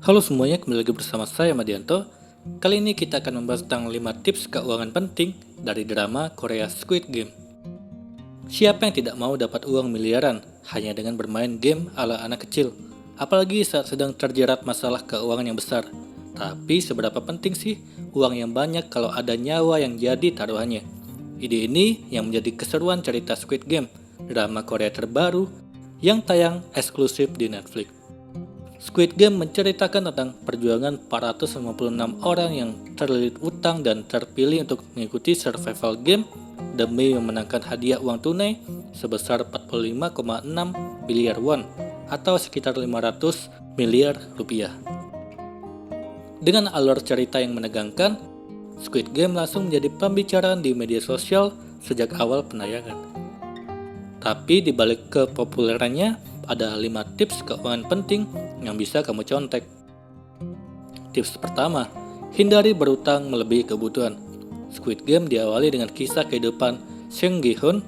Halo semuanya, kembali lagi bersama saya Madianto. Kali ini kita akan membahas tentang 5 tips keuangan penting dari drama Korea Squid Game. Siapa yang tidak mau dapat uang miliaran hanya dengan bermain game ala anak kecil? Apalagi saat sedang terjerat masalah keuangan yang besar. Tapi seberapa penting sih uang yang banyak kalau ada nyawa yang jadi taruhannya? Ide ini yang menjadi keseruan cerita Squid Game, drama Korea terbaru yang tayang eksklusif di Netflix. Squid Game menceritakan tentang perjuangan 456 orang yang terlilit utang dan terpilih untuk mengikuti survival game demi memenangkan hadiah uang tunai sebesar 45,6 miliar won atau sekitar 500 miliar rupiah. Dengan alur cerita yang menegangkan, Squid Game langsung menjadi pembicaraan di media sosial sejak awal penayangan. Tapi di balik kepopulerannya, ada 5 tips keuangan penting yang bisa kamu contek. Tips pertama, hindari berutang melebihi kebutuhan. Squid Game diawali dengan kisah kehidupan Seung Gi-hun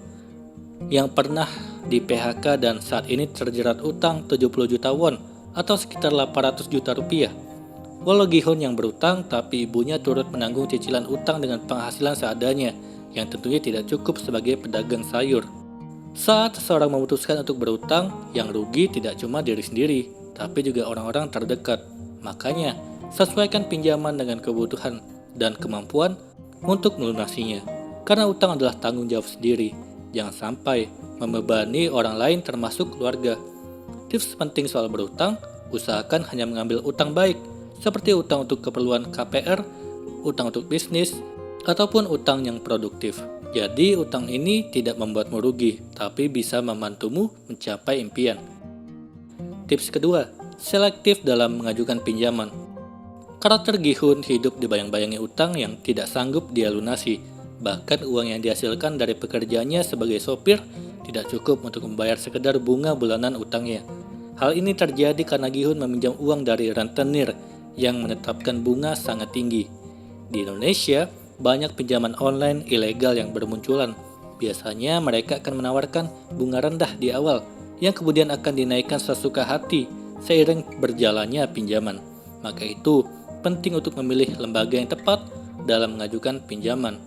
yang pernah di PHK dan saat ini terjerat utang 70 juta won atau sekitar 800 juta rupiah. Walau Gi-hun yang berutang, tapi ibunya turut menanggung cicilan utang dengan penghasilan seadanya yang tentunya tidak cukup sebagai pedagang sayur. Saat seseorang memutuskan untuk berutang, yang rugi tidak cuma diri sendiri, tapi juga orang-orang terdekat. Makanya, sesuaikan pinjaman dengan kebutuhan dan kemampuan untuk melunasinya. Karena utang adalah tanggung jawab sendiri, jangan sampai membebani orang lain termasuk keluarga. Tips penting soal berutang, usahakan hanya mengambil utang baik, seperti utang untuk keperluan KPR, utang untuk bisnis, ataupun utang yang produktif. Jadi utang ini tidak membuatmu rugi, tapi bisa membantumu mencapai impian. Tips kedua, selektif dalam mengajukan pinjaman. Karakter Gi-hun hidup dibayang-bayangi utang yang tidak sanggup dia lunasi. Bahkan uang yang dihasilkan dari pekerjaannya sebagai sopir tidak cukup untuk membayar sekedar bunga bulanan utangnya. Hal ini terjadi karena Gi-hun meminjam uang dari rentenir yang menetapkan bunga sangat tinggi. Di Indonesia, banyak pinjaman online ilegal yang bermunculan. Biasanya mereka akan menawarkan bunga rendah di awal, yang kemudian akan dinaikkan sesuka hati seiring berjalannya pinjaman. Maka itu penting untuk memilih lembaga yang tepat dalam mengajukan pinjaman.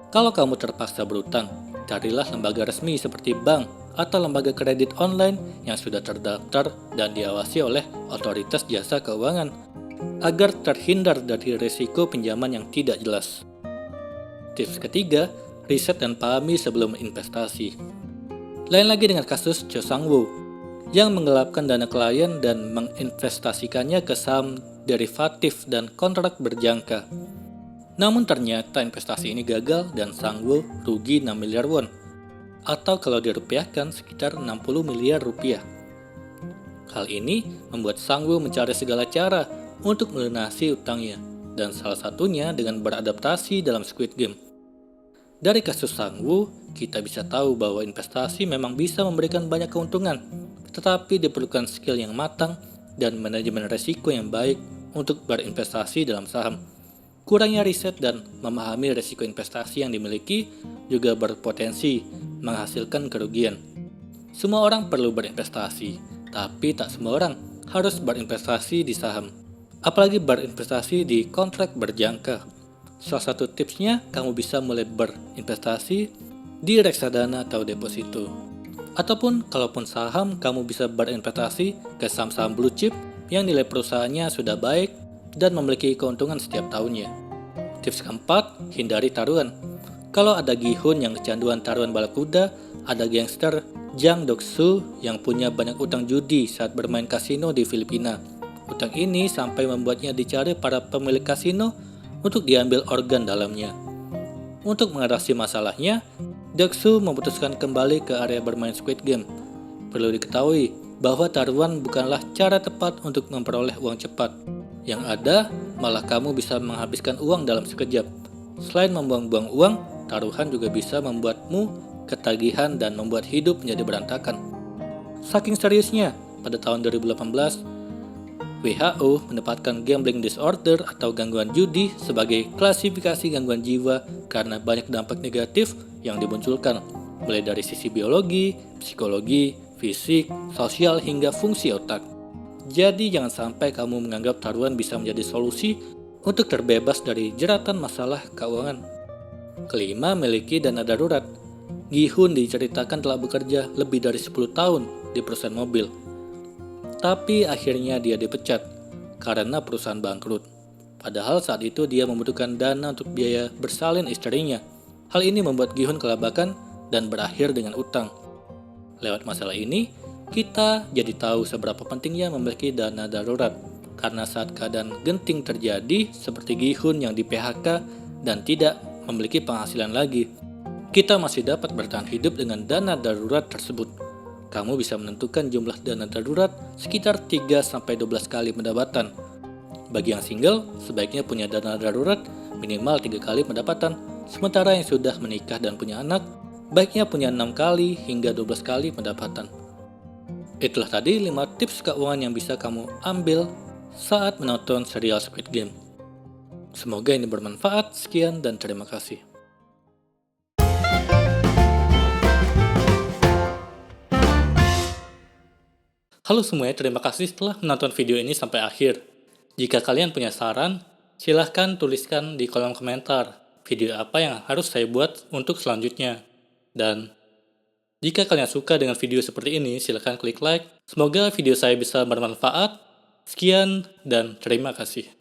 Kalau kamu terpaksa berutang, carilah lembaga resmi seperti bank atau lembaga kredit online yang sudah terdaftar dan diawasi oleh otoritas jasa keuangan, agar terhindar dari risiko pinjaman yang tidak jelas. Tips ketiga, riset dan pahami sebelum investasi. Lain lagi dengan kasus Cho Sang-woo yang menggelapkan dana klien dan menginvestasikannya ke saham derivatif dan kontrak berjangka. Namun ternyata investasi ini gagal dan Sang-woo rugi 6 miliar won atau kalau dirupiahkan sekitar 60 miliar rupiah. Hal ini membuat Sang-woo mencari segala cara untuk melunasi utangnya, dan salah satunya dengan beradaptasi dalam Squid Game. Dari kasus Sang-woo, kita bisa tahu bahwa investasi memang bisa memberikan banyak keuntungan, tetapi diperlukan skill yang matang dan manajemen risiko yang baik untuk berinvestasi dalam saham. Kurangnya riset dan memahami risiko investasi yang dimiliki juga berpotensi menghasilkan kerugian. Semua orang perlu berinvestasi, tapi tak semua orang harus berinvestasi di saham. Apalagi berinvestasi di kontrak berjangka. Salah satu tipsnya, kamu bisa mulai berinvestasi di reksadana atau deposito. Ataupun kalaupun saham, kamu bisa berinvestasi ke saham-saham blue chip yang nilai perusahaannya sudah baik dan memiliki keuntungan setiap tahunnya. Tips keempat, hindari taruhan. Kalau ada Gi-hun yang kecanduan taruhan balap kuda, ada gangster Jang Dok-soo yang punya banyak utang judi saat bermain kasino di Filipina. Utang ini sampai membuatnya dicari para pemilik kasino untuk diambil organ dalamnya. Untuk mengatasi masalahnya, Dok-soo memutuskan kembali ke area bermain Squid Game. Perlu diketahui bahwa taruhan bukanlah cara tepat untuk memperoleh uang cepat. Yang ada, malah kamu bisa menghabiskan uang dalam sekejap. Selain membuang-buang uang, taruhan juga bisa membuatmu ketagihan dan membuat hidup menjadi berantakan. Saking seriusnya, pada tahun 2018, WHO menempatkan gambling disorder atau gangguan judi sebagai klasifikasi gangguan jiwa karena banyak dampak negatif yang dimunculkan, mulai dari sisi biologi, psikologi, fisik, sosial hingga fungsi otak. Jadi jangan sampai kamu menganggap taruhan bisa menjadi solusi untuk terbebas dari jeratan masalah keuangan. Kelima, miliki dana darurat. Gi-hun diceritakan telah bekerja lebih dari 10 tahun di perusahaan mobil. Tapi akhirnya dia dipecat karena perusahaan bangkrut. Padahal saat itu dia membutuhkan dana untuk biaya bersalin istrinya. Hal ini membuat Gi-hun kelabakan dan berakhir dengan utang. Lewat masalah ini, kita jadi tahu seberapa pentingnya memiliki dana darurat. Karena saat keadaan genting terjadi, seperti Gi-hun yang di PHK dan tidak memiliki penghasilan lagi, kita masih dapat bertahan hidup dengan dana darurat tersebut. Kamu bisa menentukan jumlah dana darurat sekitar 3-12 kali pendapatan. Bagi yang single, sebaiknya punya dana darurat minimal 3 kali pendapatan. Sementara yang sudah menikah dan punya anak, baiknya punya 6 kali hingga 12 kali pendapatan. Itulah tadi 5 tips keuangan yang bisa kamu ambil saat menonton serial Squid Game. Semoga ini bermanfaat. Sekian dan terima kasih. Halo semuanya, terima kasih telah menonton video ini sampai akhir. Jika kalian punya saran, silahkan tuliskan di kolom komentar video apa yang harus saya buat untuk selanjutnya. Dan jika kalian suka dengan video seperti ini, silahkan klik like. Semoga video saya bisa bermanfaat. Sekian dan terima kasih.